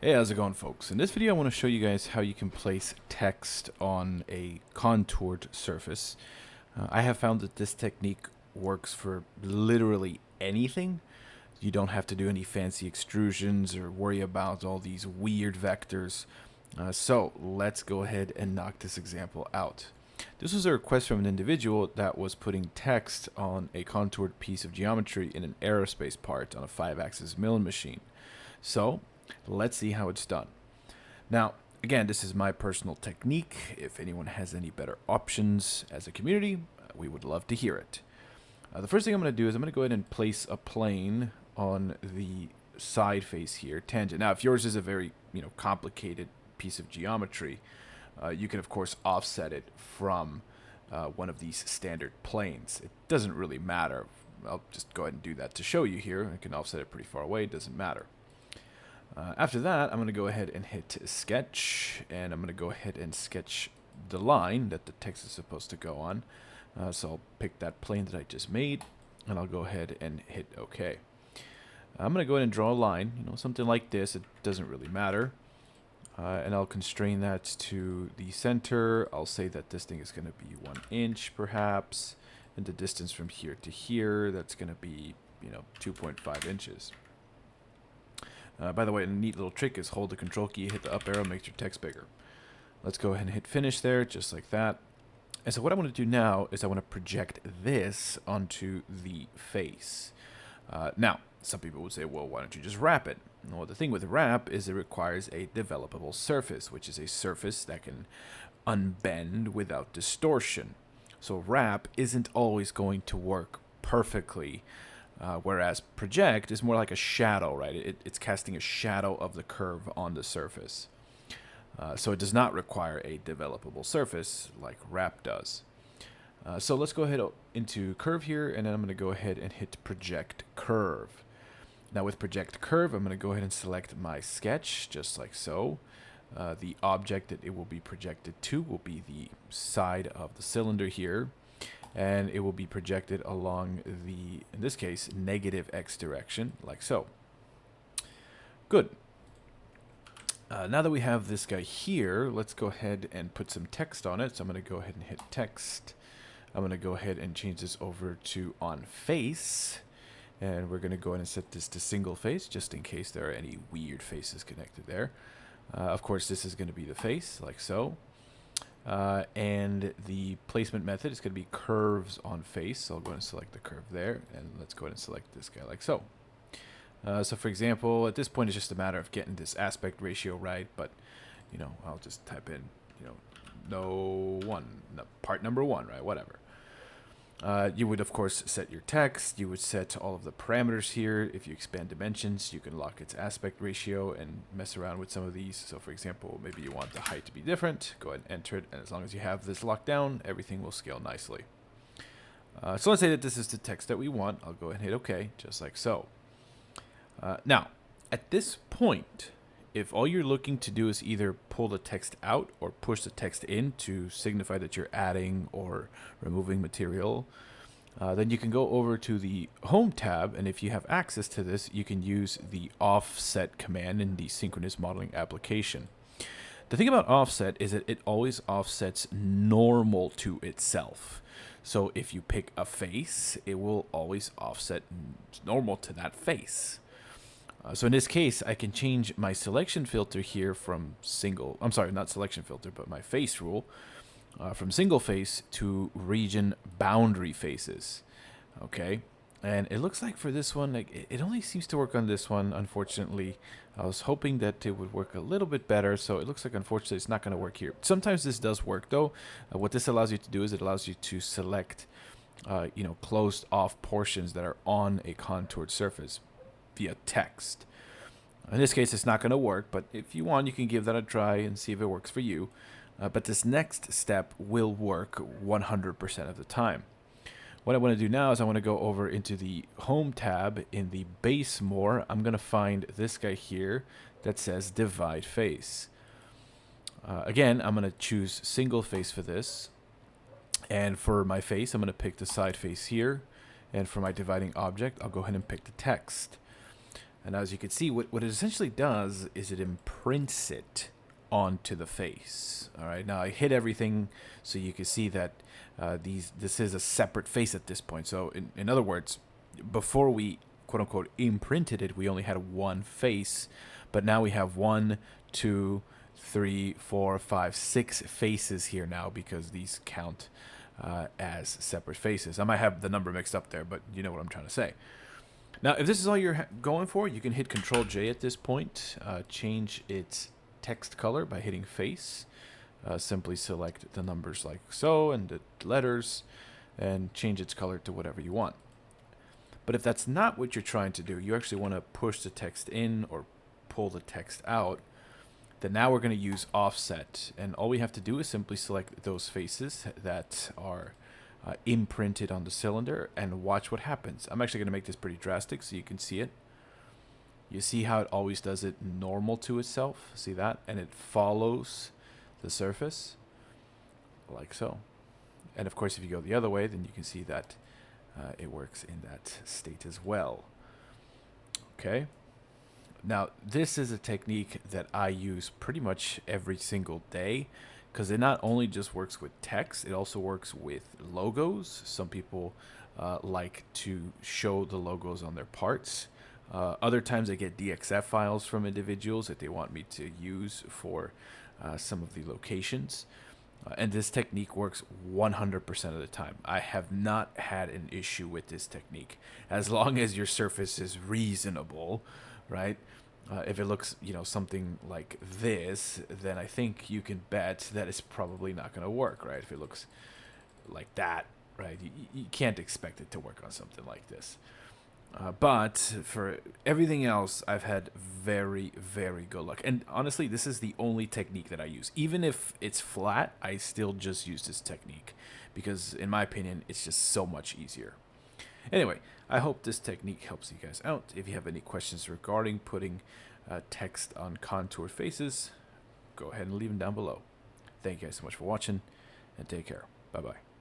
Hey, how's it going, folks? In this video I want to show you guys how you can place text on a contoured surface. I have found that this technique works for literally anything. You don't have to do any fancy extrusions or worry about all these weird vectors. So let's go ahead and knock this example out. This was a request from an individual that was putting text on a contoured piece of geometry in an aerospace part on a 5-axis milling machine. So let's see how it's done. Now, again, this is my personal technique. If anyone has any better options as a community, we would love to hear it. The first thing I'm going to do is I'm going to go ahead and place a plane on the side face here, tangent. Now, if yours is a very complicated piece of geometry, you can of course offset it from one of these standard planes. It doesn't really matter. I'll just go ahead and do that to show you here. I can offset it pretty far away. It doesn't matter. After that, I'm going to go ahead and hit sketch, and I'm going to go ahead and sketch the line that the text is supposed to go on. So I'll pick that plane that I just made, and I'll go ahead and hit OK. I'm going to go ahead and draw a line, something like this. It doesn't really matter. And I'll constrain that to the center. I'll say that this thing is going to be 1 inch, perhaps, and the distance from here to here, that's going to be 2.5 inches. By the way, a neat little trick is hold the control key, hit the up arrow, makes your text bigger. Let's go ahead and hit finish there, just like that. And so what I want to do now is I want to project this onto the face. Now, some people would say, well, why don't you just wrap it? Well, the thing with wrap is it requires a developable surface, which is a surface that can unbend without distortion. So wrap isn't always going to work perfectly. Whereas project is more like a shadow, right? It's casting a shadow of the curve on the surface. So it does not require a developable surface like wrap does. So let's go ahead into curve here, and then I'm going to go ahead and hit project curve. Now with project curve, I'm going to go ahead and select my sketch, just like so. The object that it will be projected to will be the side of the cylinder here. And it will be projected along the, in this case, negative x direction, like so. Good. Now that we have this guy here, let's go ahead and put some text on it. So I'm going to go ahead and hit text. I'm going to go ahead and change this over to on face. And we're going to go ahead and set this to single face, just in case there are any weird faces connected there. Of course, this is going to be the face, like so. And the placement method is going to be curves on face. So I'll go ahead and select the curve there, and let's go ahead and select this guy like so. So for example, at this point it's just a matter of getting this aspect ratio right, but I'll just type in part number 1, right? Whatever. You would of course set your text. You would set all of the parameters here. If you expand dimensions, you can lock its aspect ratio and mess around with some of these. So for example, maybe you want the height to be different. Go ahead and enter it, and as long as you have this locked down, everything will scale nicely. So let's say that this is the text that we want. I'll go ahead and hit OK, just like so. Now, at this point, if all you're looking to do is either pull the text out or push the text in to signify that you're adding or removing material, then you can go over to the Home tab, and if you have access to this, you can use the offset command in the synchronous modeling application. The thing about offset is that it always offsets normal to itself. So if you pick a face, it will always offset normal to that face. So in this case, I can change my selection filter here from not selection filter, but my face rule, from single face to region boundary faces. Okay, and it looks like for this one, it only seems to work on this one, unfortunately. I was hoping that it would work a little bit better, so it looks like unfortunately it's not going to work here. Sometimes this does work though. What this allows you to do is it allows you to select closed off portions that are on a contoured surface via text. In this case, it's not going to work, but if you want, you can give that a try and see if it works for you. But this next step will work 100% of the time. What I want to do now is I want to go over into the Home tab. In the base more, I'm going to find this guy here that says divide face. Again, I'm going to choose single face for this. And for my face, I'm going to pick the side face here. And for my dividing object, I'll go ahead and pick the text. And as you can see, what it essentially does is it imprints it onto the face. All right, now I hid everything so you can see that this is a separate face at this point. So in other words, before we quote unquote imprinted it, we only had one face, but now we have 1, 2, 3, 4, 5, 6 faces here now because these count as separate faces. I might have the number mixed up there, but you know what I'm trying to say. Now, if this is all you're going for, you can hit Control J at this point, change its text color by hitting face. Simply select the numbers like so and the letters and change its color to whatever you want. But if that's not what you're trying to do, you actually want to push the text in or pull the text out, then now we're going to use offset. And all we have to do is simply select those faces that are imprinted on the cylinder and watch what happens. I'm actually going to make this pretty drastic so you can see it. You see how it always does it normal to itself? See that? And it follows the surface like so. And of course, if you go the other way, then you can see that it works in that state as well. Okay. Now, this is a technique that I use pretty much every single day because it not only just works with text, it also works with logos. Some people like to show the logos on their parts. Other times I get DXF files from individuals that they want me to use for some of the locations. And this technique works 100% of the time. I have not had an issue with this technique. As long as your surface is reasonable, right? If it looks, something like this, then I think you can bet that it's probably not going to work, right? If it looks like that, right? You can't expect it to work on something like this. But for everything else, I've had very, very good luck. And honestly, this is the only technique that I use. Even if it's flat, I still just use this technique because, in my opinion, it's just so much easier. Anyway, I hope this technique helps you guys out. If you have any questions regarding putting text on contour faces, go ahead and leave them down below. Thank you guys so much for watching, and take care. Bye-bye.